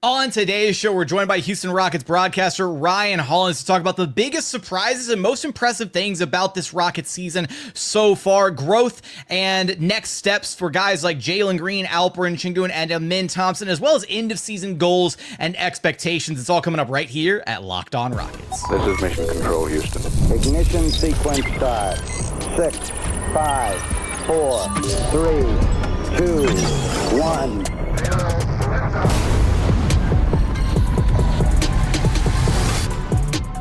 On today's show, we're joined by Houston Rockets broadcaster Ryan Hollins to talk about the biggest surprises and most impressive things about this Rockets season so far, growth and next steps for guys like Jalen Green, Alperen Sengun, and Amen Thompson, as well as end-of-season goals and expectations. It's all coming up right here at Locked On Rockets. This is Mission Control, Houston. Ignition sequence start. 6, 5, 4, 3, 2, 1.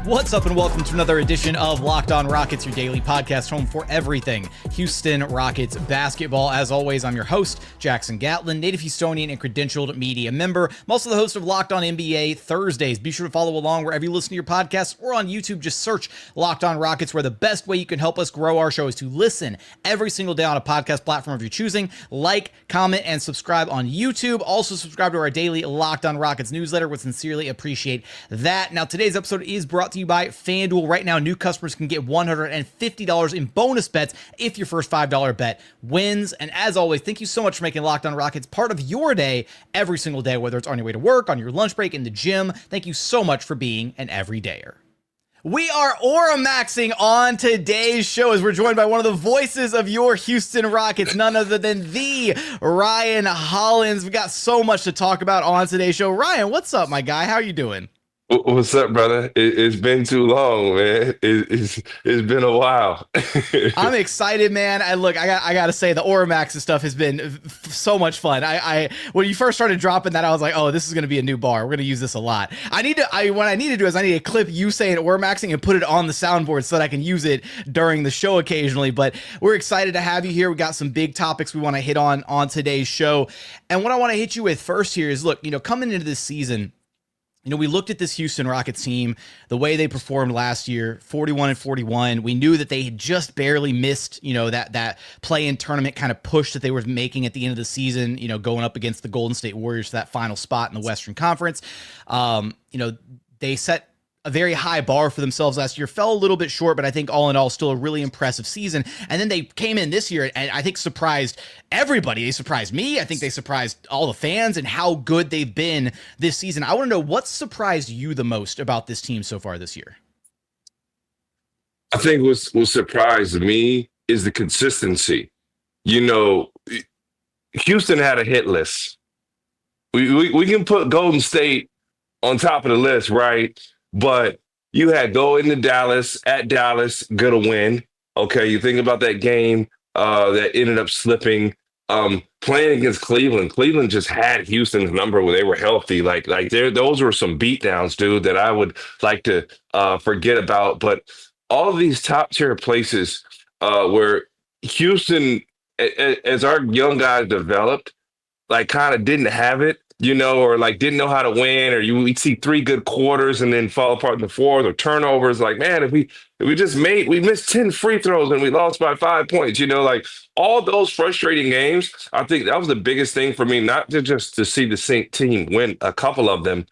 What's up and welcome to another edition of Locked On Rockets, your daily podcast home for everything Houston Rockets basketball. As always, I'm your host, Jackson Gatlin, native Houstonian and credentialed media member. I'm also the host of Locked On NBA Thursdays. Be sure to follow along wherever you listen to your podcasts or on YouTube. Just search Locked On Rockets, where the best way you can help us grow our show is to listen every single day on a podcast platform of your choosing. Like, comment, and subscribe on YouTube. Also subscribe to our daily Locked On Rockets newsletter. Would sincerely appreciate that. Now, today's episode is brought to you by FanDuel. Right now, new customers can get $150 in bonus bets if your first $5 bet wins. And as always, thank you so much for making Locked On Rockets part of your day every single day, whether it's on your way to work, on your lunch break, in the gym. Thank you so much for being an everydayer. We are Aura Maxing on today's show as we're joined by one of the voices of your Houston Rockets, none other than the Ryan Hollins. We got so much to talk about on today's show. Ryan, what's up, my guy? How are you doing? What's up, brother? It's been too long, man. It's been a while. I'm excited, man. I gotta say the Auramax and stuff has been so much fun. I when you first started dropping that, I was like, oh, this is gonna be a new bar. We're gonna use this a lot. What I need to do is I need to clip you saying Auramaxing and put it on the soundboard so that I can use it during the show occasionally. But we're excited to have you here. We got some big topics we want to hit on today's show. And what I want to hit you with first here is, look, coming into this season, we looked at this Houston Rockets team, the way they performed last year, 41-41. We knew that they had just barely missed, that play-in tournament kind of push that they were making at the end of the season, going up against the Golden State Warriors for that final spot in the Western Conference. They set a very high bar for themselves last year, fell a little bit short, but I think all in all, still a really impressive season. And then they came in this year and I think surprised everybody. They surprised me. I think they surprised all the fans and how good they've been this season. I want to know what surprised you the most about this team so far this year. I think what surprised me is the consistency. Houston had a hit list. We can put Golden State on top of the list, right? But you had go into Dallas, at Dallas, get a win. Okay, you think about that game that ended up slipping. Playing against Cleveland. Cleveland just had Houston's number when they were healthy. Those were some beatdowns, dude, that I would like to forget about. But all of these top tier places where Houston, as our young guys developed, kind of didn't have it. Or didn't know how to win, or we'd see 3 good quarters and then fall apart in the fourth, or turnovers. Man, if we missed 10 free throws and we lost by 5 points, all those frustrating games. I think that was the biggest thing for me, not just to see the same team win a couple of them,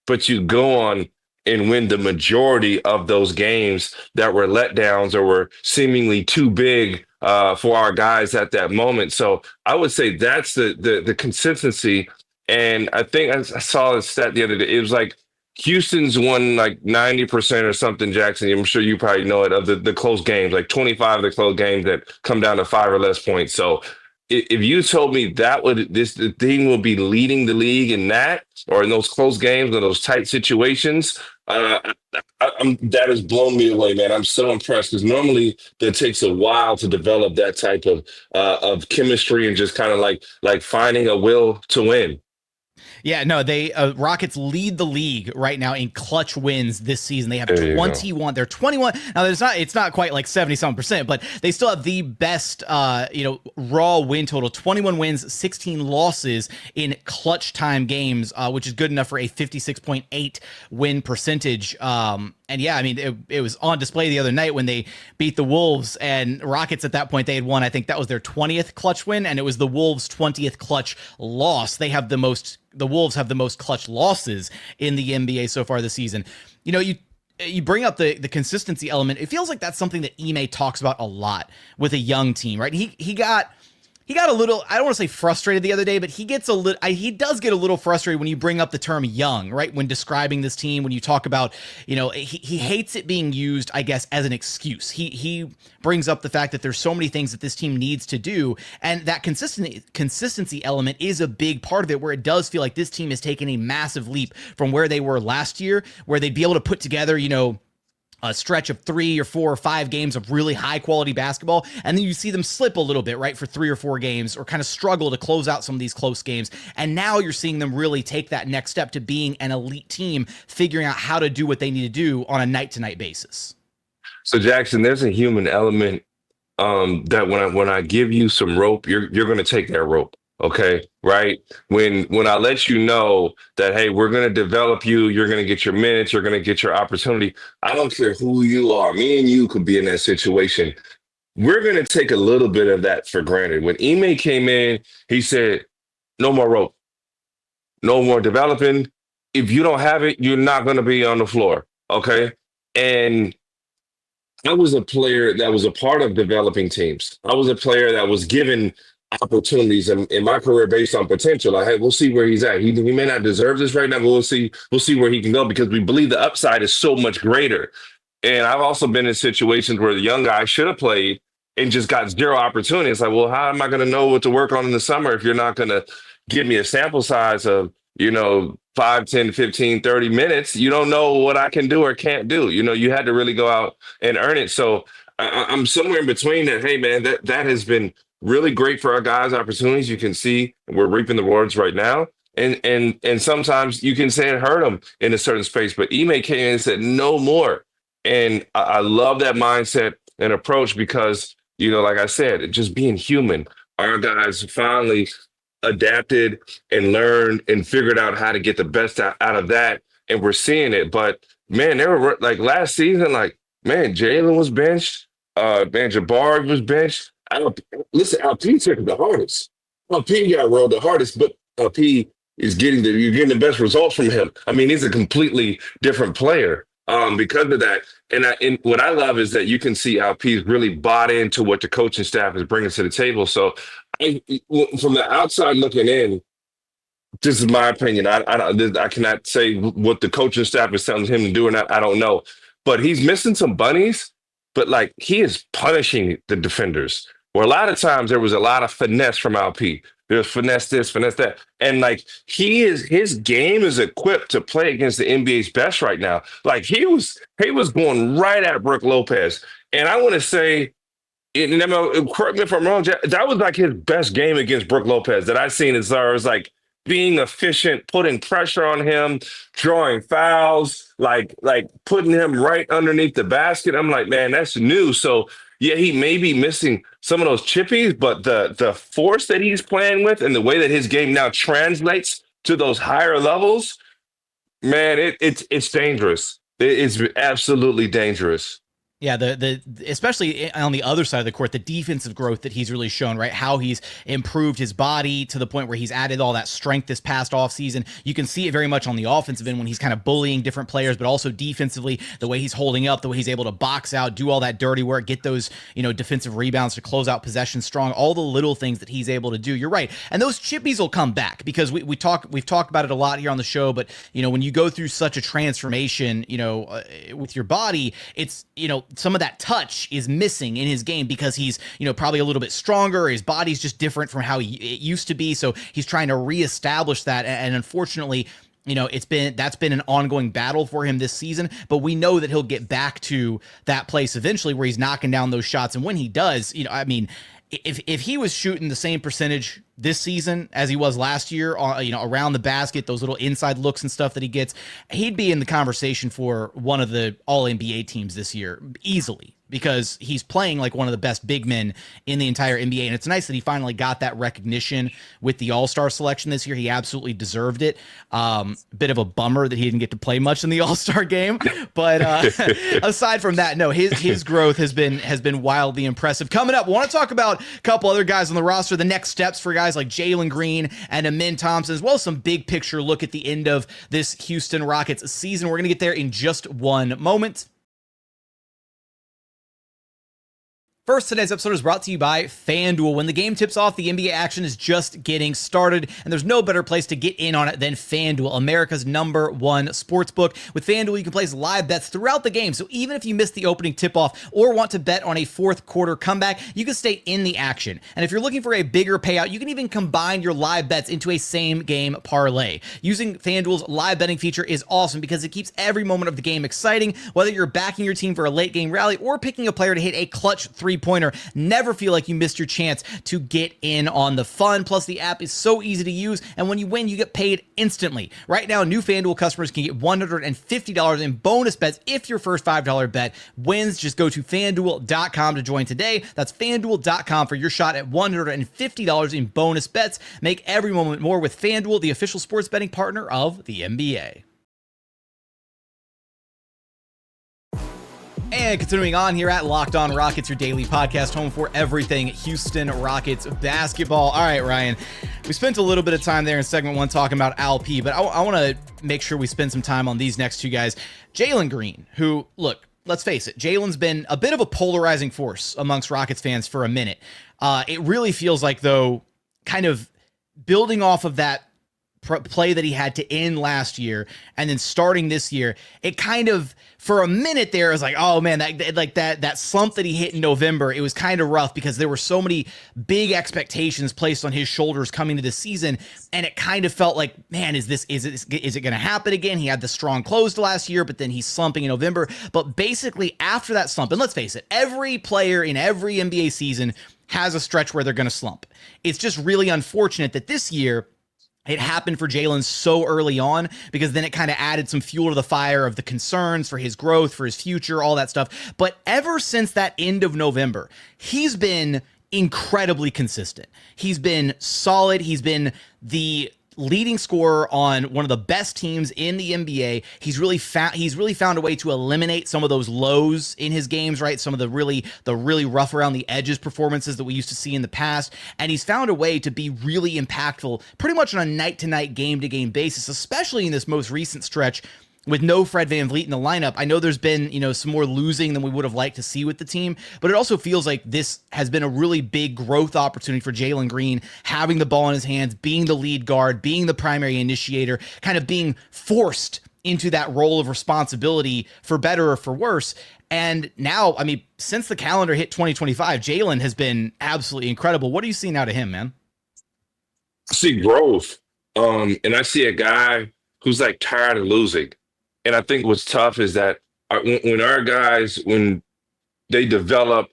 but you go on and win the majority of those games that were letdowns or were seemingly too big for our guys at that moment. So I would say that's the consistency. And I think I saw a stat the other day. It was Houston's won 90% or something, Jackson. I'm sure you probably know it, of the close games, 25 of the close games that come down to 5 or less points. So if you told me the team will be leading the league in that, or in those close games or those tight situations, that has blown me away, man. I'm so impressed because normally that takes a while to develop that type of chemistry and just kind of like finding a will to win. Yeah, no, they Rockets lead the league right now in clutch wins this season. They have 21. They're 21. Now, it's not quite 70-something%, but they still have the best raw win total. 21 wins, 16 losses in clutch time games, which is good enough for a 56.8 win percentage. And yeah, I mean, it was on display the other night when they beat the Wolves, and Rockets at that point, they had won. I think that was their 20th clutch win, and it was the Wolves' 20th clutch loss. The Wolves have the most clutch losses in the NBA so far this season. You bring up the consistency element. It feels like that's something that Ime talks about a lot with a young team, right? He he got a little, I don't want to say frustrated the other day, but he does get a little frustrated when you bring up the term young, right? When describing this team, when you talk about, he hates it being used, I guess, as an excuse. He brings up the fact that there's so many things that this team needs to do. And that consistency element is a big part of it, where it does feel like this team has taken a massive leap from where they were last year, where they'd be able to put together, a stretch of 3 or 4 or 5 games of really high quality basketball. And then you see them slip a little bit, right, for 3 or 4 games, or kind of struggle to close out some of these close games. And now you're seeing them really take that next step to being an elite team, figuring out how to do what they need to do on a night to night basis. So Jackson, there's a human element that when I give you some rope, you're going to take that rope. Okay. Right. When I let you know that, hey, we're going to develop you, you're going to get your minutes, you're going to get your opportunity. I don't care who you are. Me and you could be in that situation. We're going to take a little bit of that for granted. When Ime came in, he said, no more rope, no more developing. If you don't have it, you're not going to be on the floor. Okay. And I was a player that was a part of developing teams. I was a player that was given opportunities in my career based on potential. Like, hey, we'll see where he's at. He may not deserve this right now, but we'll see where he can go, because we believe the upside is so much greater. And I've also been in situations where the young guy should have played and just got zero opportunity. It's like, well, how am I going to know what to work on in the summer if you're not going to give me a sample size of, 5, 10, 15, 30 minutes? You don't know what I can do or can't do. You had to really go out and earn it. So I'm somewhere in between that. Hey, man, that has been really great for our guys' opportunities. You can see we're reaping the rewards right now. And sometimes you can say it hurt them in a certain space. But Ime came in and said, no more. And I love that mindset and approach, because, like I said, just being human, our guys finally adapted and learned and figured out how to get the best out of that. And we're seeing it. But, man, they were like last season, like, man, Jalen was benched. Jabari was benched. Listen, LP took the hardest. LP got rolled the hardest, but LP is you're getting the best results from him. I mean, he's a completely different player because of that. And what I love is that you can see LP's really bought into what the coaching staff is bringing to the table. So from the outside looking in, this is my opinion. I cannot say what the coaching staff is telling him to do or not. I don't know. But he's missing some bunnies, but like he is punishing the defenders. Where a lot of times there was a lot of finesse from LP. There's finesse this, finesse that. And like his game is equipped to play against the NBA's best right now. Like he was going right at Brook Lopez. And I want to say, and correct me if I'm wrong, that was like his best game against Brook Lopez that I've seen, as far as like being efficient, putting pressure on him, drawing fouls, like putting him right underneath the basket. I'm like, man, that's new. So yeah, he may be missing some of those chippies, but the force that he's playing with and the way that his game now translates to those higher levels, man, it's dangerous. It's absolutely dangerous. Yeah, the especially on the other side of the court, the defensive growth that he's really shown, right? How he's improved his body to the point where he's added all that strength this past offseason. You can see it very much on the offensive end when he's kind of bullying different players, but also defensively, the way he's holding up, the way he's able to box out, do all that dirty work, get those, defensive rebounds to close out possessions strong, all the little things that he's able to do. You're right. And those chippies will come back, because we've talked about it a lot here on the show, but when you go through such a transformation, with your body, it's, some of that touch is missing in his game, because he's, probably a little bit stronger. His body's just different from how it used to be. So he's trying to reestablish that. And unfortunately, that's been an ongoing battle for him this season, but we know that he'll get back to that place eventually where he's knocking down those shots. And when he does, if he was shooting the same percentage this season as he was last year, around the basket, those little inside looks and stuff that he gets, he'd be in the conversation for one of the all NBA teams this year easily, because he's playing like one of the best big men in the entire NBA. And it's nice that he finally got that recognition with the All-Star selection this year. He absolutely deserved it. Bit of a bummer that he didn't get to play much in the All-Star game. But aside from that, no, his growth has been wildly impressive. Coming up, we want to talk about a couple other guys on the roster, the next steps for guys like Jalen Green and Amen Thompson, as well as some big picture look at the end of this Houston Rockets season. We're going to get there in just one moment. First, today's episode is brought to you by FanDuel. When the game tips off, the NBA action is just getting started, and there's no better place to get in on it than FanDuel, America's #1 sportsbook. With FanDuel, you can place live bets throughout the game, so even if you missed the opening tip-off or want to bet on a fourth quarter comeback, you can stay in the action. And if you're looking for a bigger payout, you can even combine your live bets into a same-game parlay. Using FanDuel's live betting feature is awesome because it keeps every moment of the game exciting, whether you're backing your team for a late-game rally or picking a player to hit a clutch three-pointer. Never feel like you missed your chance to get in on the fun. Plus, the app is so easy to use, and when you win, you get paid instantly. Right now, new FanDuel customers can get $150 in bonus bets if your first $5 bet wins. Just go to FanDuel.com to join today. That's FanDuel.com for your shot at $150 in bonus bets. Make every moment more with FanDuel, the official sports betting partner of the NBA. And continuing on here at Locked On Rockets, your daily podcast, home for everything Houston Rockets basketball. All right, Ryan, we spent a little bit of time there in segment one talking about Alp, but I want to make sure we spend some time on these next two guys. Jalen Green, who, look, let's face it, Jalen's been a bit of a polarizing force amongst Rockets fans for a minute. It really feels like, though, kind of building off of that play that he had to end last year and then starting this year, it kind of, for a minute there, it was like, oh man, that slump that he hit in November, it was kind of rough because there were so many big expectations placed on his shoulders coming to the season, and it kind of felt like, man, is it going to happen again? He had the strong close to last year, but then he's slumping in November. But basically after that slump, and let's face it, every player in every NBA season has a stretch where they're going to slump. It's just really unfortunate that this year it happened for Jalen so early on, because then it kind of added some fuel to the fire of the concerns for his growth, for his future, all that stuff. But ever since that end of November, he's been incredibly consistent. He's been solid. He's been the leading scorer on one of the best teams in the NBA. He's really found a way to eliminate some of those lows in his games, right? Some of the really rough around the edges performances that we used to see in the past. And he's found a way to be really impactful pretty much on a night-to-night, game-to-game basis, especially in this most recent stretch with no Fred VanVleet in the lineup. I know there's been, some more losing than we would have liked to see with the team, but it also feels like this has been a really big growth opportunity for Jalen Green, having the ball in his hands, being the lead guard, being the primary initiator, kind of being forced into that role of responsibility for better or for worse. And now, since the calendar hit 2025, Jalen has been absolutely incredible. What are you seeing out of him, man? I see growth. And I see a guy who's like tired of losing. And I think what's tough is that when our guys, when they develop,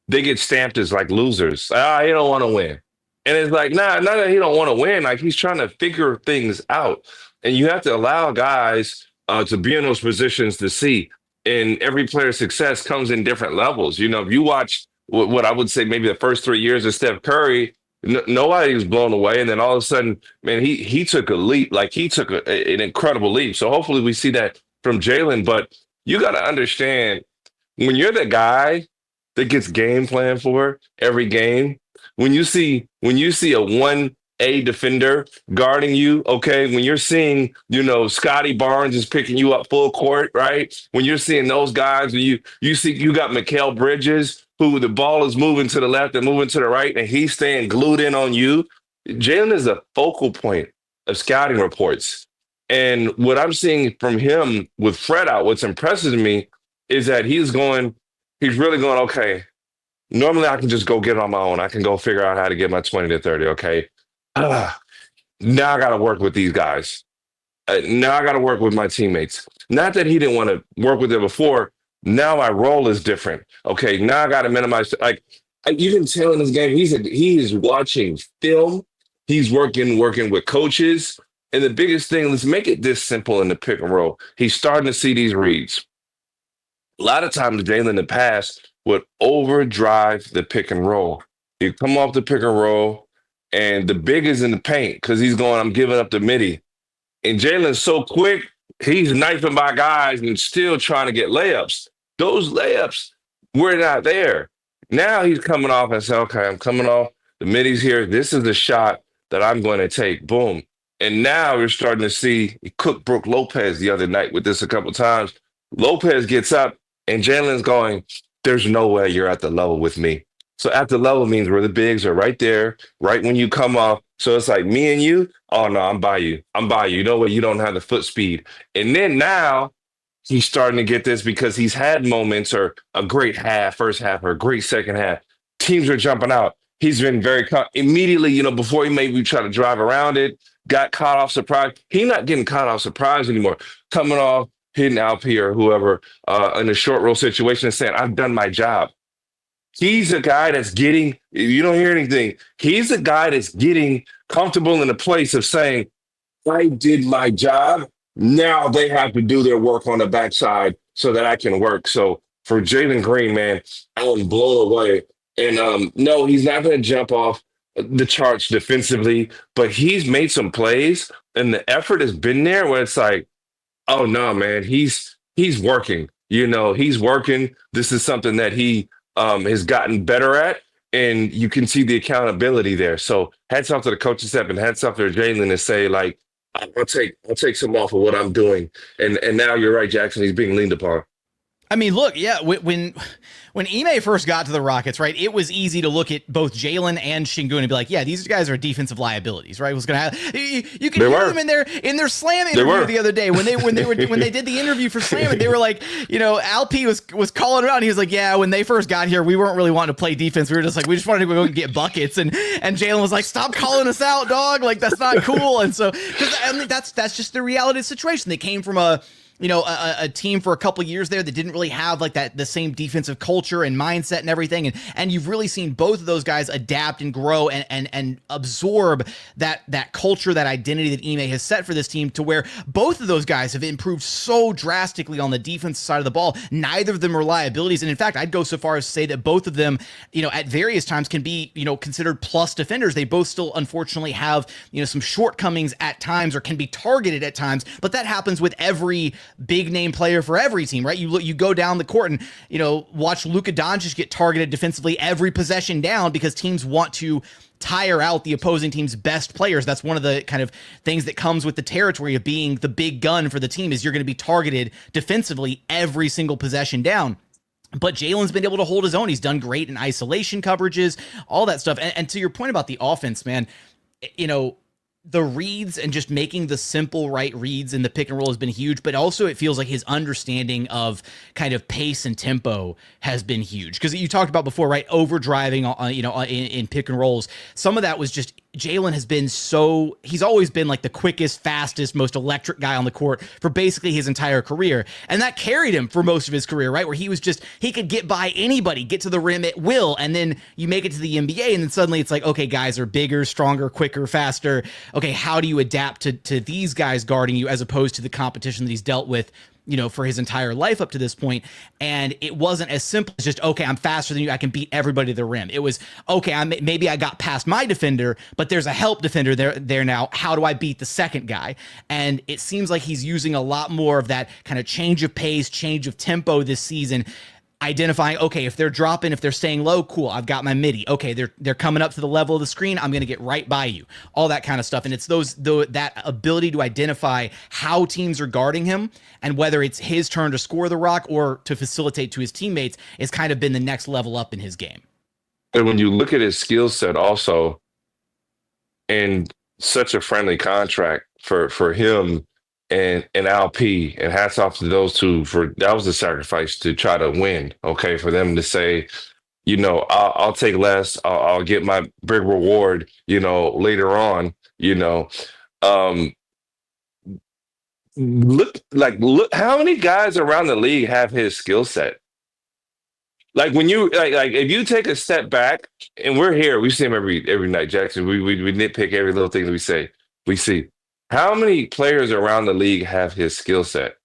they get stamped as like losers. He don't want to win. And it's like, not that he don't want to win. Like, he's trying to figure things out. And you have to allow guys to be in those positions to see. And every player's success comes in different levels. If you watch what I would say maybe the first 3 years of Steph Curry, nobody was blown away, and then all of a sudden, man, he took a leap. Like, he took an incredible leap. So hopefully we see that from Jalen. But you got to understand, when you're the guy that gets game plan for every game, when you see a 1A defender guarding you, okay, when you're seeing, Scotty Barnes is picking you up full court, right? When you're seeing those guys, when you see you got Mikal Bridges, who the ball is moving to the left and moving to the right, and he's staying glued in on you. Jalen is a focal point of scouting reports. And what I'm seeing from him with Fred out, what's impressive to me is that he's really going, okay, normally I can just go get it on my own. I can go figure out how to get my 20 to 30, okay? Now I got to work with these guys. Now I got to work with my teammates. Not that he didn't want to work with them before. Now my role is different. Okay, now I got to minimize. Like, you can tell in this game, he is watching film. He's working with coaches. And the biggest thing, let's make it this simple in the pick and roll. He's starting to see these reads. A lot of times, Jalen in the past would overdrive the pick and roll. He'd come off the pick and roll, and the big is in the paint because he's going, I'm giving up the midi. And Jalen's so quick, he's knifing by guys and still trying to get layups. Those layups were not there. Now he's coming off and saying, okay, I'm coming off. The middies here. This is the shot that I'm going to take. Boom. And now you're starting to see, he cooked Brooke Lopez the other night with this a couple times. Lopez gets up and Jalen's going, there's no way you're at the level with me. So at the level means where the bigs are right there, right when you come off. So it's like me and you. Oh no, I'm by you. I'm by you. You know what? You don't have the foot speed. And then now he's starting to get this because he's had moments or a great first half, or a great second half. Teams are jumping out. He's been very immediately, before he maybe try to drive around it, got caught off surprise. He's not getting caught off surprise anymore. Coming off, hitting Alp or whoever in a short roll situation and saying, I've done my job. He's a guy that's getting, you don't hear anything. He's a guy that's getting comfortable in a place of saying, I did my job. Now they have to do their work on the backside so that I can work. So for Jalen Green, man, I was blown away. And no, he's not going to jump off the charts defensively, but he's made some plays and the effort has been there where it's like, oh no, man, he's working. He's working. This is something that he has gotten better at. And you can see the accountability there. So hats off to the coaching staff and hats off to Jalen to say, like, I'll take some off of what I'm doing. And now you're right, Jackson, he's being leaned upon. I mean, look, yeah, when Ime first got to the Rockets, right, it was easy to look at both Jalen and Sengun and be like, yeah, these guys are defensive liabilities, right? What's going to happen? You can hear them in their Slam interview the other day when they did the interview for Slam, and they were like, Alp was calling around. He was like, yeah, when they first got here, we weren't really wanting to play defense. We were just like, we just wanted to go and get buckets, and Jalen was like, stop calling us out, dog. Like, that's not cool. And so, because I mean, that's just the reality of the situation. They came from a team for a couple years there that didn't really have like the same defensive culture and mindset and everything. And you've really seen both of those guys adapt and grow and absorb that culture, that identity that Ime has set for this team, to where both of those guys have improved so drastically on the defensive side of the ball. Neither of them are liabilities. And in fact, I'd go so far as to say that both of them, at various times can be, considered plus defenders. They both still unfortunately have, some shortcomings at times or can be targeted at times, but that happens with every big name player for every team, right? You go down the court and, watch Luka Doncic get targeted defensively every possession down because teams want to tire out the opposing team's best players. That's one of the kind of things that comes with the territory of being the big gun for the team, is you're going to be targeted defensively every single possession down. But Jalen's been able to hold his own. He's done great in isolation coverages, all that stuff. And to your point about the offense, man, the reads and just making the simple right reads in the pick and roll has been huge, but also it feels like his understanding of kind of pace and tempo has been huge. Because you talked about before, right? Overdriving, in pick and rolls. Some of that was just Jalen has been he's always been like the quickest, fastest, most electric guy on the court for basically his entire career. And that carried him for most of his career, right? Where he could get by anybody, get to the rim at will. And then you make it to the NBA and then suddenly it's like, okay, guys are bigger, stronger, quicker, faster. Okay, how do you adapt to these guys guarding you as opposed to the competition that he's dealt with, for his entire life up to this point? And it wasn't as simple as just, okay, I'm faster than you, I can beat everybody to the rim. It was, okay, maybe I got past my defender, but there's a help defender there now. How do I beat the second guy? And it seems like he's using a lot more of that kind of change of pace, change of tempo this season, identifying, okay, if they're dropping, if they're staying low, cool, I've got my midi. Okay, they're coming up to the level of the screen, I'm going to get right by you. All that kind of stuff. And it's that ability to identify how teams are guarding him and whether it's his turn to score the rock or to facilitate to his teammates has kind of been the next level up in his game. And when you look at his skill set also, and such a friendly contract for him and Alp, and hats off to those two, for that was a sacrifice to try to win. Okay, for them to say, I'll take less, I'll get my big reward, later on. Look how many guys around the league have his skill set. Like when you like if you take a step back, and we're here, we see him every night, Jackson. We nitpick every little thing that we see. How many players around the league have his skill set?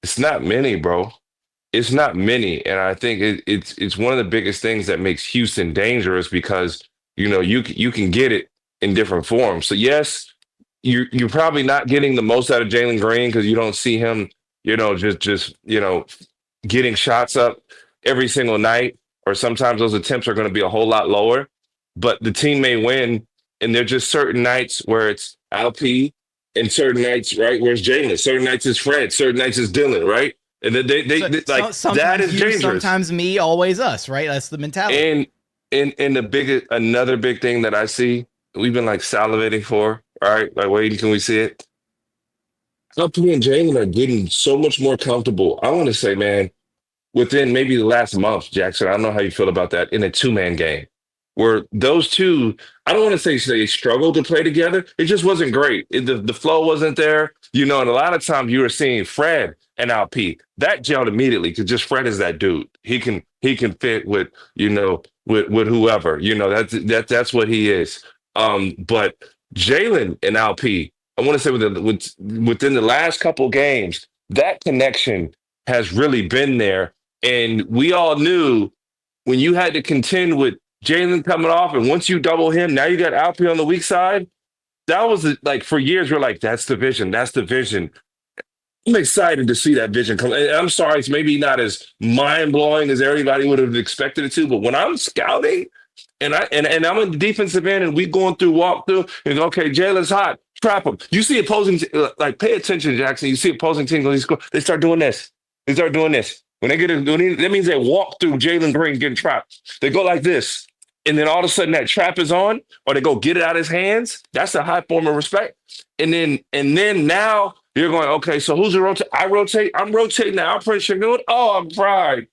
It's not many, bro. It's not many. And I think it's one of the biggest things that makes Houston dangerous, because, you can get it in different forms. So yes, you're probably not getting the most out of Jalen Green because you don't see him, just getting shots up every single night, or sometimes those attempts are going to be a whole lot lower. But the team may win, and there are just certain nights where it's Alp, and certain nights, right, where it's Jalen. Certain nights it's Fred. Certain nights it's Dillon, right? And they like that is dangerous. Sometimes me, always us, right? That's the mentality. And another big thing that I see, we've been like salivating for, all right? Like waiting, can we see it? LP and Jalen are getting so much more comfortable. I want to say, man, within maybe the last month, Jackson, I don't know how you feel about that, in a two-man game where those two, I don't want to say they struggled to play together. It just wasn't great. The flow wasn't there, and a lot of times you were seeing Fred and LP. That gelled immediately because just Fred is that dude. He can fit with, with whoever. That's what he is. But Jalen and LP, I want to say within the last couple games, that connection has really been there. And we all knew when you had to contend with Jalen coming off, and once you double him, now you got Alperen on the weak side. That was like for years, we're like, that's the vision. That's the vision. I'm excited to see that vision come. And I'm sorry, it's maybe not as mind blowing as everybody would have expected it to, but when I'm scouting and I'm in the defensive end and we going through walkthrough and okay, Jalen's hot, trap him. You see opposing, like pay attention, Jackson. You see opposing teams when they start doing this. They start doing this. When they that means they walk through Jalen Green getting trapped. They go like this. And then all of a sudden that trap is on, or they go get it out of his hands. That's a high form of respect. And then now you're going, okay, so who's the rotate? I'm rotating now. Alperen Sengun. Oh, I'm fried.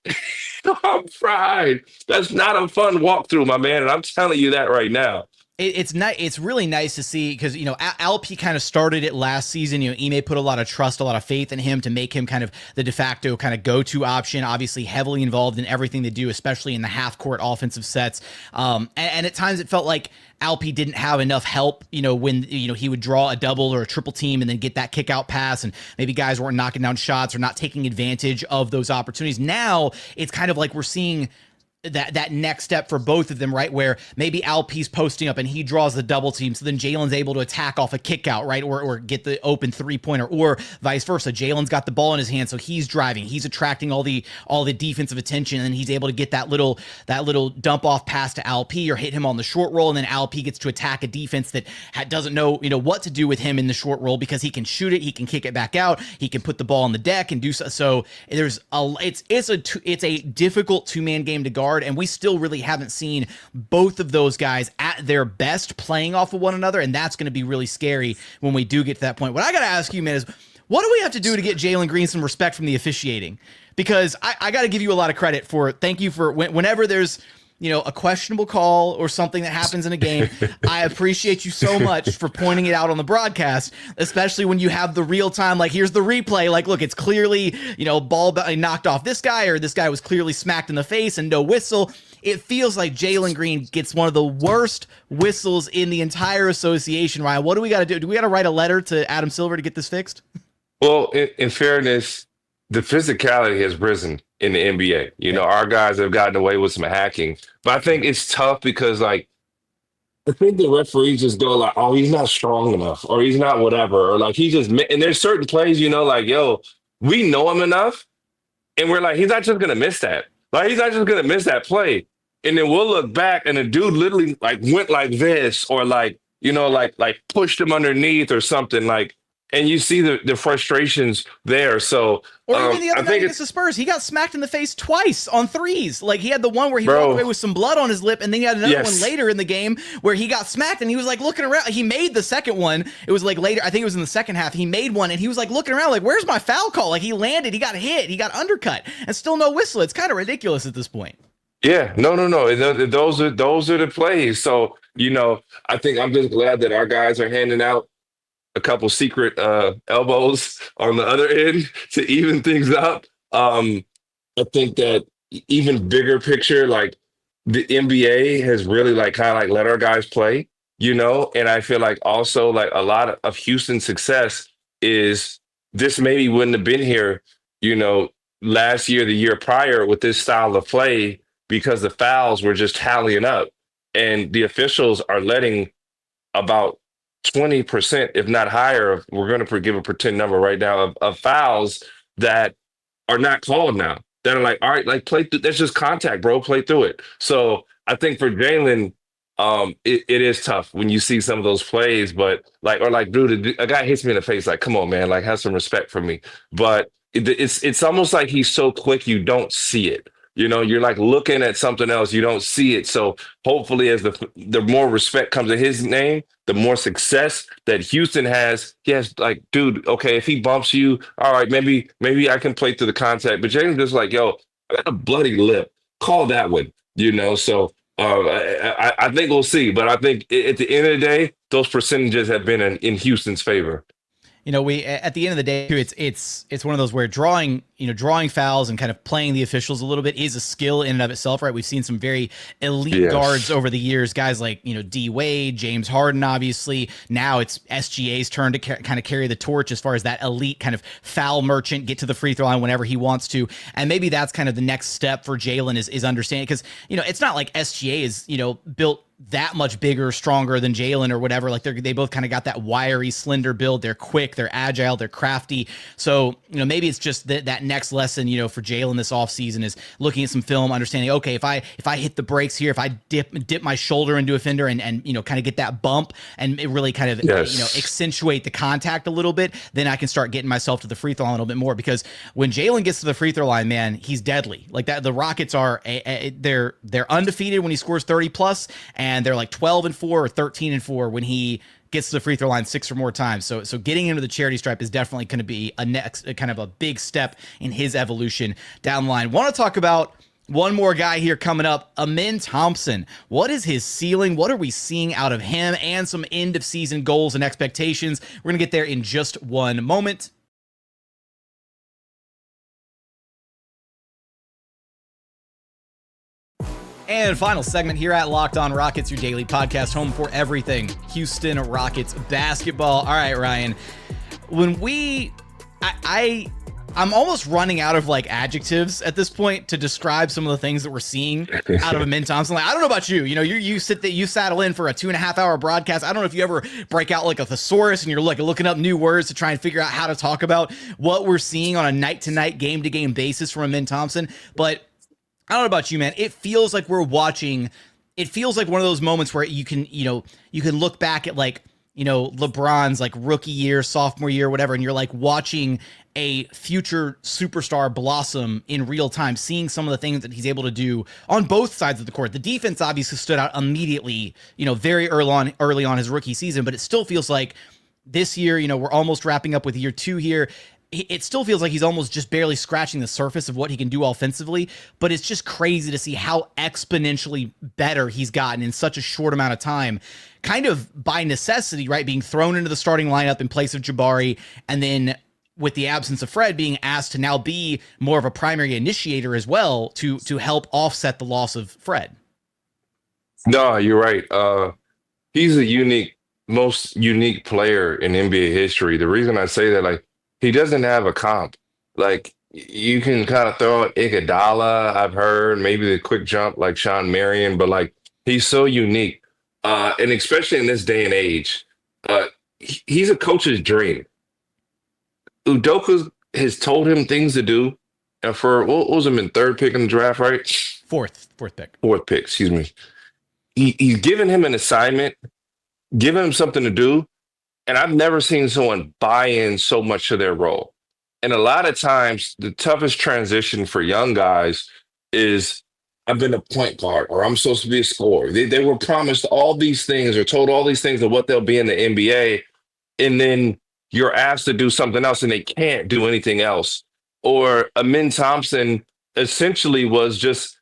I'm fried. That's not a fun walkthrough, my man. And I'm telling you that right now. It's nice. It's really nice to see because, Alp kind of started it last season. Ime put a lot of trust, a lot of faith in him to make him kind of the de facto kind of go-to option, obviously heavily involved in everything they do, especially in the half-court offensive sets. And at times it felt like Alpi didn't have enough help, when, he would draw a double or a triple team and then get that kick out pass and maybe guys weren't knocking down shots or not taking advantage of those opportunities. Now it's kind of like we're seeing that next step for both of them, right? Where maybe Alp's posting up and he draws the double team. So then Jalen's able to attack off a kick out, right? Or get the open 3-pointer or vice versa. Jalen's got the ball in his hand. So he's driving, he's attracting all the defensive attention. And he's able to get that little dump off pass to Alp or hit him on the short roll. And then Alp gets to attack a defense that doesn't know, what to do with him in the short roll because he can shoot it. He can kick it back out. He can put the ball on the deck and do so. So it's a difficult two-man game to guard. And we still really haven't seen both of those guys at their best playing off of one another. And that's going to be really scary when we do get to that point. What I got to ask you, man, is what do we have to do to get Jalen Green some respect from the officiating? Because I got to give you a lot of credit for thank you for whenever there's a questionable call or something that happens in a game, I appreciate you so much for pointing it out on the broadcast, especially when you have the real time, like here's the replay, like, look, it's clearly, ball knocked off this guy, or this guy was clearly smacked in the face and no whistle. It feels like Jalen Green gets one of the worst whistles in the entire association. Ryan, what do we got to do? Do we got to write a letter to Adam Silver to get this fixed? Well, in fairness, the physicality has risen in the NBA. Our guys have gotten away with some hacking, but I think it's tough because, like, I think the referees just go like, "Oh, he's not strong enough," or "He's not whatever," or like and there's certain plays, like, "Yo, we know him enough," and we're like, "He's not just gonna miss that. Like, he's not just gonna miss that play." And then we'll look back, and the dude literally like went like this, or like like pushed him underneath or something like. And you see the frustrations there. So, or even the other night against the Spurs, he got smacked in the face twice on threes. Like he had the one where he walked away with some blood on his lip, and then he had another one later in the game where he got smacked and he was like looking around. He made the second one. It was like later, I think it was in the second half. He made one and he was like looking around, like, "Where's my foul call?" Like he landed, he got hit, he got undercut, and still no whistle. It's kind of ridiculous at this point. Yeah, no. Those are the plays. So I think I'm just glad that our guys are handing out a couple secret elbows on the other end to even things up. I think that even bigger picture, like the NBA has really like kind of like let our guys play, and I feel like also like a lot of Houston's success is this maybe wouldn't have been here, last year, the year prior with this style of play because the fouls were just tallying up and the officials are letting about 20%, if not higher, we're going to give a pretend number right now of fouls that are not called now. That are like, all right, like play through. That's just contact, bro. Play through it. So I think for Jalen, it is tough when you see some of those plays. But like, or like, dude, a guy hits me in the face. Like, come on, man. Like, have some respect for me. But it's almost like he's so quick you don't see it. You're like looking at something else, you don't see it. So hopefully, as the more respect comes to his name, the more success that Houston has. He has like, dude, okay, if he bumps you, all right, maybe I can play through the contact. But Jalen's just like, yo, I got a bloody lip. Call that one. So I think we'll see. But I think at the end of the day, those percentages have been in Houston's favor. We at the end of the day, too, it's one of those where drawing fouls and kind of playing the officials a little bit is a skill in and of itself, right? We've seen some very elite guards over the years, guys like D Wade, James Harden, obviously. Now it's SGA's turn to kind of carry the torch as far as that elite kind of foul merchant, get to the free throw line whenever he wants to, and maybe that's kind of the next step for Jalen is understanding, because it's not like SGA is built that much bigger, stronger than Jalen or whatever. Like they both kind of got that wiry, slender build. They're quick, they're agile, they're crafty. So, maybe it's just that next lesson, for Jalen this offseason is looking at some film, understanding, okay, if I hit the brakes here, if I dip my shoulder into a fender and kind of get that bump and it really kind of, accentuate the contact a little bit, then I can start getting myself to the free throw line a little bit more, because when Jalen gets to the free throw line, man, he's deadly. Like that, the Rockets are, they're undefeated when he scores 30 plus, and they're like 12-4 or 13-4 when he gets to the free throw line 6 or more times. So getting into the charity stripe is definitely going to be a kind of a big step in his evolution down the line. Want to talk about one more guy here coming up, Amen Thompson. What is his ceiling? What are we seeing out of him, and some end of season goals and expectations? We're going to get there in just one moment. And final segment here at Locked On Rockets, your daily podcast, home for everything Houston Rockets basketball. All right, Ryan, I'm almost running out of like adjectives at this point to describe some of the things that we're seeing out of Amen Thompson. Like, I don't know about you, you saddle in for a 2.5 hour broadcast. I don't know if you ever break out like a thesaurus and you're like looking up new words to try and figure out how to talk about what we're seeing on a night to night, game to game basis from Amen Thompson, but I don't know about you, man. It feels like one of those moments where you can look back at like, LeBron's like rookie year, sophomore year, whatever, and you're like watching a future superstar blossom in real time, seeing some of the things that he's able to do on both sides of the court. The defense obviously stood out immediately, very early on his rookie season, but it still feels like this year, we're almost wrapping up with year 2 here. It still feels like he's almost just barely scratching the surface of what he can do offensively, but it's just crazy to see how exponentially better he's gotten in such a short amount of time, kind of by necessity, right? Being thrown into the starting lineup in place of Jabari, and then with the absence of Fred, being asked to now be more of a primary initiator as well to help offset the loss of Fred. No, you're right. He's a most unique player in NBA history. The reason I say that, like, he doesn't have a comp. Like, you can kind of throw out Iguodala, I've heard, maybe the quick jump like Sean Marion, but like, he's so unique. And especially in this day and age, he's a coach's dream. Udoka has told him things to do. And for, what was him in 3rd pick in the draft, right? Fourth pick. 4th pick, excuse me. He's given him an assignment, given him something to do. And I've never seen someone buy in so much to their role. And a lot of times, the toughest transition for young guys is, I've been a point guard, or I'm supposed to be a scorer. They were promised all these things or told all these things of what they'll be in the NBA. And then you're asked to do something else and they can't do anything else. Or Amen Thompson essentially was just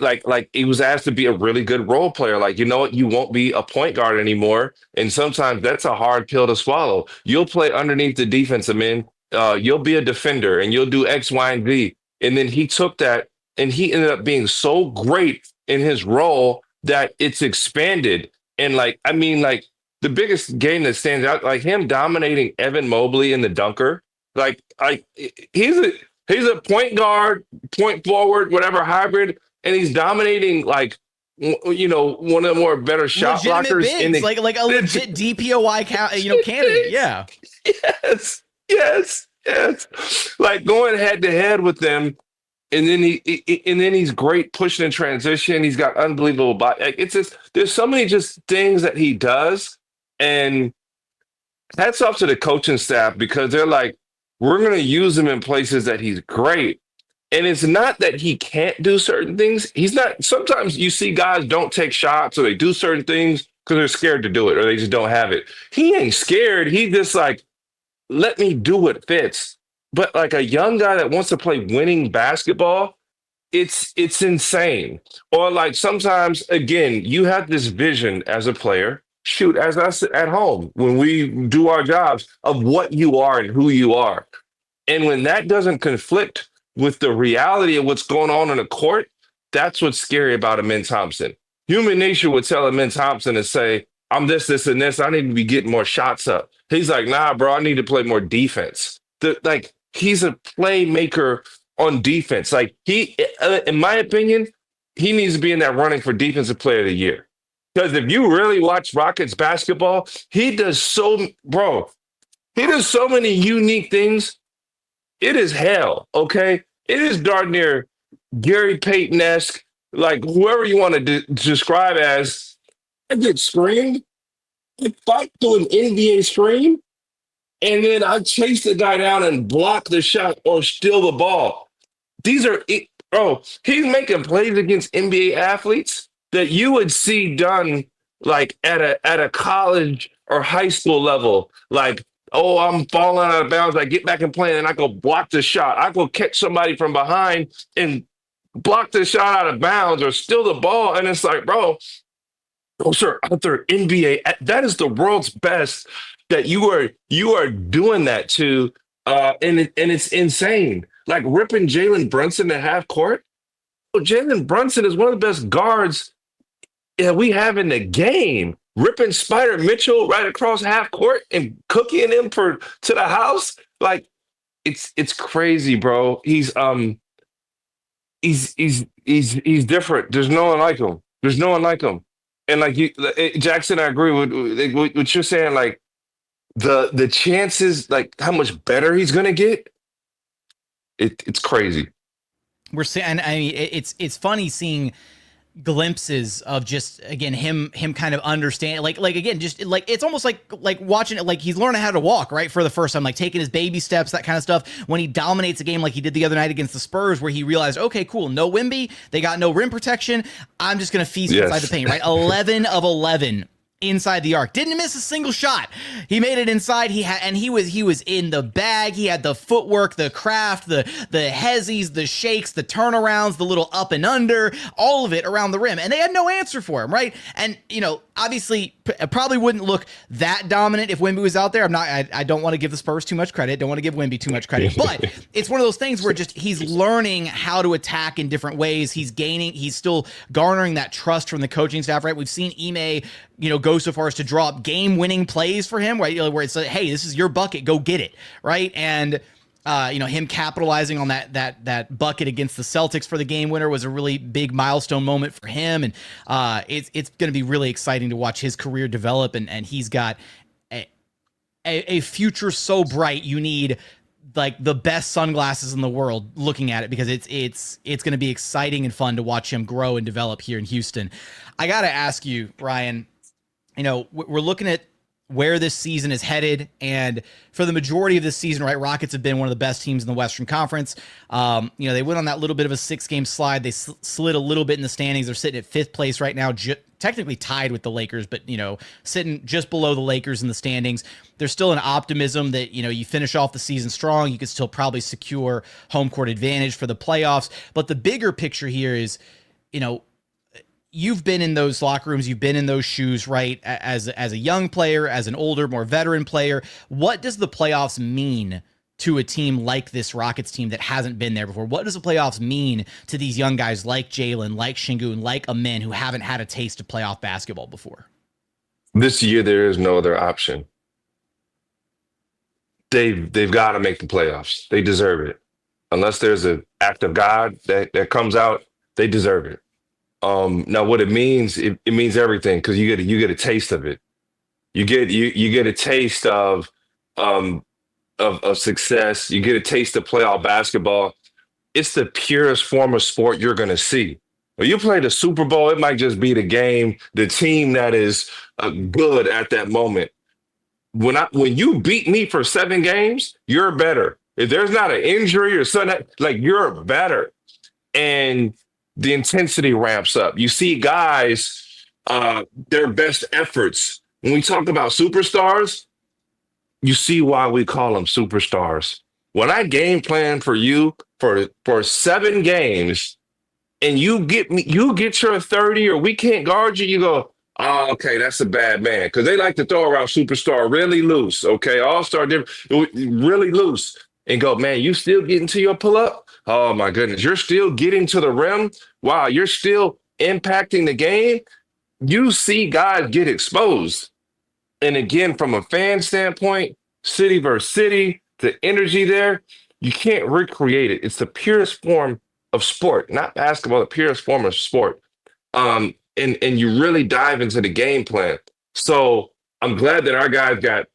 like he was asked to be a really good role player. Like, you know what? You won't be a point guard anymore. And sometimes that's a hard pill to swallow. You'll play underneath the defensive men. You'll be a defender and you'll do X, Y, and Z. And then he took that and he ended up being so great in his role that it's expanded. And like, I mean, like the biggest game that stands out, like him dominating Evan Mobley in the dunker, like he's a point guard, point forward, whatever hybrid. And he's dominating, like, one of the more better shot blockers bigs, in the like a legit DPOY candidate. Yeah. Yes. Like going head to head with them, and then he's great pushing in transition. He's got unbelievable body. Like, it's just, there's so many just things that he does, and hats off to the coaching staff, because they're like, we're going to use him in places that he's great. And it's not that he can't do certain things. He's not. Sometimes you see guys don't take shots or they do certain things because they're scared to do it or they just don't have it. He ain't scared. He just like, let me do what fits. But like a young guy that wants to play winning basketball, it's insane. Or like sometimes, again, you have this vision as a player, shoot, as us at home when we do our jobs of what you are and who you are. And when that doesn't conflict with the reality of what's going on the court, that's what's scary about Amen Thompson. Human nature would tell Amen Thompson to say, I'm this, and this. I need to be getting more shots up. He's like, nah, bro, I need to play more defense. Like, he's a playmaker on defense. Like, he, in my opinion, he needs to be in that running for Defensive Player of the Year. Because if you really watch Rockets basketball, he does so many unique things. It is hell, okay? It is darn near Gary Payton-esque, like whoever you want to describe as. I get screamed. I fight through an NBA screen, and then I chase the guy down and block the shot or steal the ball. These are, he's making plays against NBA athletes that you would see done like at a college or high school level. Like, oh, I'm falling out of bounds. I get back and play, and I go block the shot. I go catch somebody from behind and block the shot out of bounds or steal the ball. And it's like, bro, those are other NBA. That is the world's best that you are doing that to, and it's insane. Like ripping Jalen Brunson to half court. Oh, Jalen Brunson is one of the best guards that we have in the game. Ripping Spider Mitchell right across half court and cooking him to the house. Like it's crazy, bro. He's different. There's no one like him. There's no one like him. And like you, Jackson, I agree with what you're saying. Like the chances, like how much better he's gonna get. It's crazy. We're saying, I mean, it's funny seeing glimpses of just again him kind of understand like again just like it's almost like watching it, like he's learning how to walk right for the first time, like taking his baby steps, that kind of stuff, when he dominates a game like he did the other night against the Spurs, where he realized, okay, cool, no Wemby, they got no rim protection, I'm just gonna feast inside the paint, right? 11 of 11 inside the arc, didn't miss a single shot. He made it inside. He was in the bag. He had the footwork, the craft, the hezzies, the shakes, the turnarounds, the little up and under, all of it around the rim, and they had no answer for him, right? And obviously probably wouldn't look that dominant if Wemby was out there. I don't want to give the Spurs too much credit, don't want to give Wemby too much credit, but it's one of those things where just he's learning how to attack in different ways. He's still garnering that trust from the coaching staff, right? We've seen Ime go so far as to draw up game-winning plays for him, right? Where it's like, hey, this is your bucket, go get it, right? And him capitalizing on that bucket against the Celtics for the game winner was a really big milestone moment for him, and it's going to be really exciting to watch his career develop. And he's got a future so bright, you need like the best sunglasses in the world looking at it, because it's going to be exciting and fun to watch him grow and develop here in Houston. I got to ask you, Ryan. We're looking at where this season is headed, and for the majority of this season, right, Rockets have been one of the best teams in the Western Conference. They went on that little bit of a 6-game slide. They slid a little bit in the standings. They're sitting at 5th place right now, technically tied with the Lakers, but sitting just below the Lakers in the standings. There's still an optimism that you finish off the season strong, you could still probably secure home court advantage for the playoffs. But the bigger picture here is, you've been in those locker rooms, you've been in those shoes, right? As a young player, as an older, more veteran player, what does the playoffs mean to a team like this Rockets team that hasn't been there before? What does the playoffs mean to these young guys like Jalen, like Sengun, like Amen, who haven't had a taste of playoff basketball before? This year, there is no other option. They've got to make the playoffs. They deserve it. Unless there's an act of God that comes out, they deserve it. Now what it means, it means everything, because you get a taste of it. You get a taste of success. You get a taste of playoff basketball. It's the purest form of sport you're going to see. When you play the Super Bowl, it might just be the game, the team that is good at that moment. When you beat me for 7 games, you're better. if there's not an injury or something, like you're better. And the intensity ramps up. You see guys, their best efforts. When we talk about superstars, you see why we call them superstars. When I game plan for you for 7 games and you get your 30 or we can't guard you, you go, oh, okay, that's a bad man. Because they like to throw around superstar really loose, okay? All-star really loose. And go, man, you still getting to your pull-up? Oh, my goodness. You're still getting to the rim? Wow, you're still impacting the game? You see guys get exposed. And again, from a fan standpoint, city versus city, the energy there, you can't recreate it. It's the purest form of sport, not basketball, the purest form of sport. And you really dive into the game plan. So I'm glad that our guys got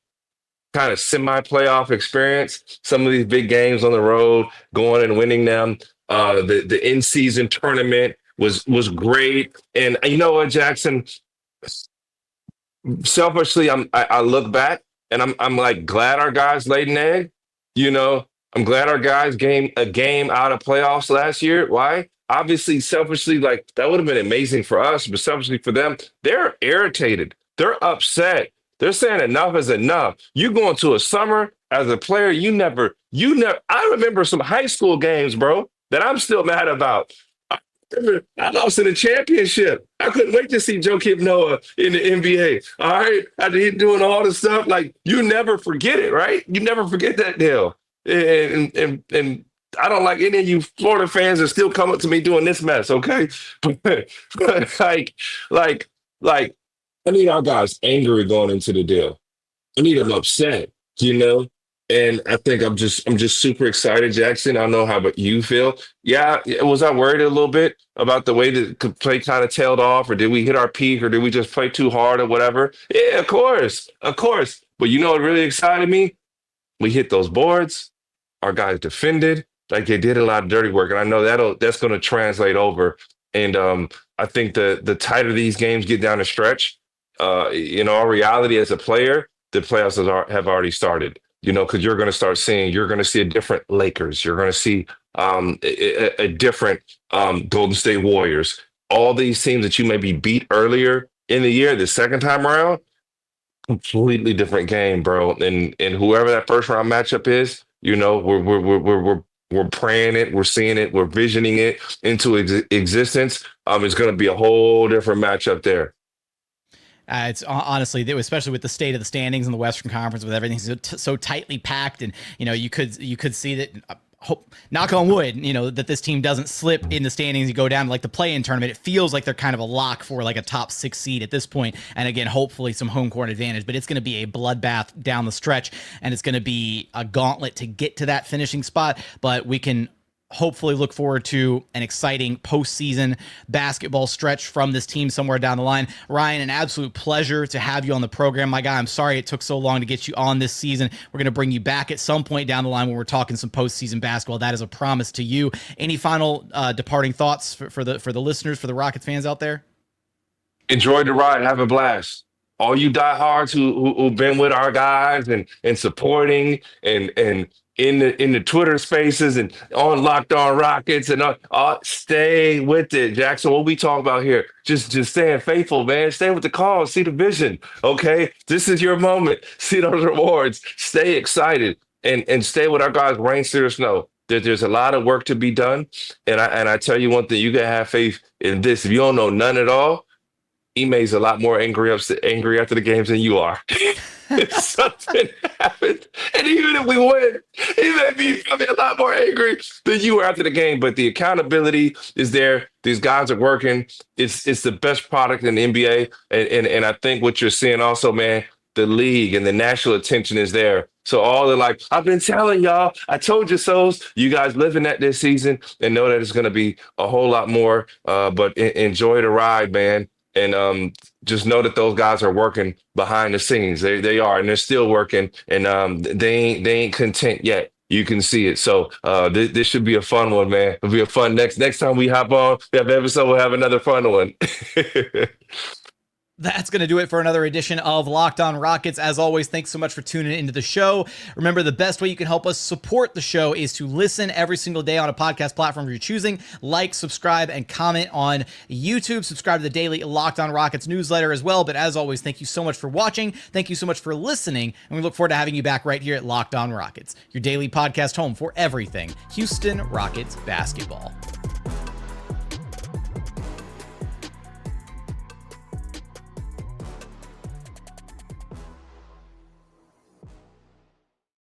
kind of semi-playoff experience. Some of these big games on the road, going and winning them. The in-season tournament was great. And you know what, Jackson? Selfishly, I look back and I'm like glad our guys laid an egg. You know, I'm glad our guys game a game out of playoffs last year. Why? Obviously, selfishly, like that would have been amazing for us, but selfishly for them, they're irritated. They're upset. They're saying enough is enough. You going to a summer as a player, you never. I remember some high school games, bro, that I'm still mad about. I lost in the championship. I couldn't wait to see Joakim Noah in the NBA. All right. After he doing all the stuff, like you never forget it, right? You never forget that deal. And I don't like any of you Florida fans that still come up to me doing this mess, okay? But like, I need our guys angry going into the deal. I need them upset, you know? And I think I'm just super excited, Jackson. I don't know how about you feel. Yeah, was I worried a little bit about the way the play kind of tailed off, or did we hit our peak, or did we just play too hard or whatever? Yeah, of course. But you know what really excited me? We hit those boards. Our guys defended like they did a lot of dirty work, and I know that's going to translate over. And I think the tighter these games get down the stretch, in all reality, as a player, the playoffs have already started. You know, because you're going to see a different Lakers. You're going to see a different Golden State Warriors. All these teams that you maybe beat earlier in the year, the second time around, completely different game, bro. And whoever that first round matchup is, you know, we're praying it, we're seeing it, we're visioning it into existence. It's going to be a whole different matchup there. It's honestly, especially with the state of the standings in the Western Conference, with everything so tightly packed, and you know, you could see that. Hope, knock on wood, you know, that this team doesn't slip in the standings. You go down to like the play-in tournament. It feels like they're kind of a lock for like a top 6 seed at this point. And again, hopefully some home court advantage, but it's going to be a bloodbath down the stretch, and it's going to be a gauntlet to get to that finishing spot. But we can hopefully look forward to an exciting postseason basketball stretch from this team somewhere down the line. Ryan, an absolute pleasure to have you on the program, my guy. I'm sorry it took so long to get you on this season. We're going to bring you back at some point down the line when we're talking some postseason basketball. That is a promise to you. Any final departing thoughts for the listeners, for the Rockets fans out there? Enjoy the ride. Have a blast. All you diehards who've been with our guys and supporting and in the Twitter spaces and on Locked On Rockets and stay with it, Jackson. What we talk about here, just staying faithful, man. Stay with the cause, see the vision. Okay, this is your moment. See those rewards. Stay excited and stay with our guys. Rain, sleet, or snow. There's a lot of work to be done, and I tell you one thing: you gotta have faith in this. If you don't know none at all, Ime's a lot more angry after the games than you are. If something happens, and even if we win, he may be a lot more angry than you were after the game. But the accountability is there. These guys are working. It's the best product in the NBA, and I think what you're seeing also, man, the league and the national attention is there. So all the like, I've been telling y'all, I told you so's. You guys living that this season and know that it's going to be a whole lot more. But enjoy the ride, man. And just know that those guys are working behind the scenes. They are, and they're still working. And they ain't content yet. You can see it. So this should be a fun one, man. It'll be a fun next time we hop on. We have an episode. We'll have another fun one. That's going to do it for another edition of Locked On Rockets. As always, thanks so much for tuning into the show. Remember, the best way you can help us support the show is to listen every single day on a podcast platform you're choosing. Like, subscribe, and comment on YouTube. Subscribe to the daily Locked On Rockets newsletter as well. But as always, thank you so much for watching. Thank you so much for listening. And we look forward to having you back right here at Locked On Rockets, your daily podcast home for everything Houston Rockets basketball.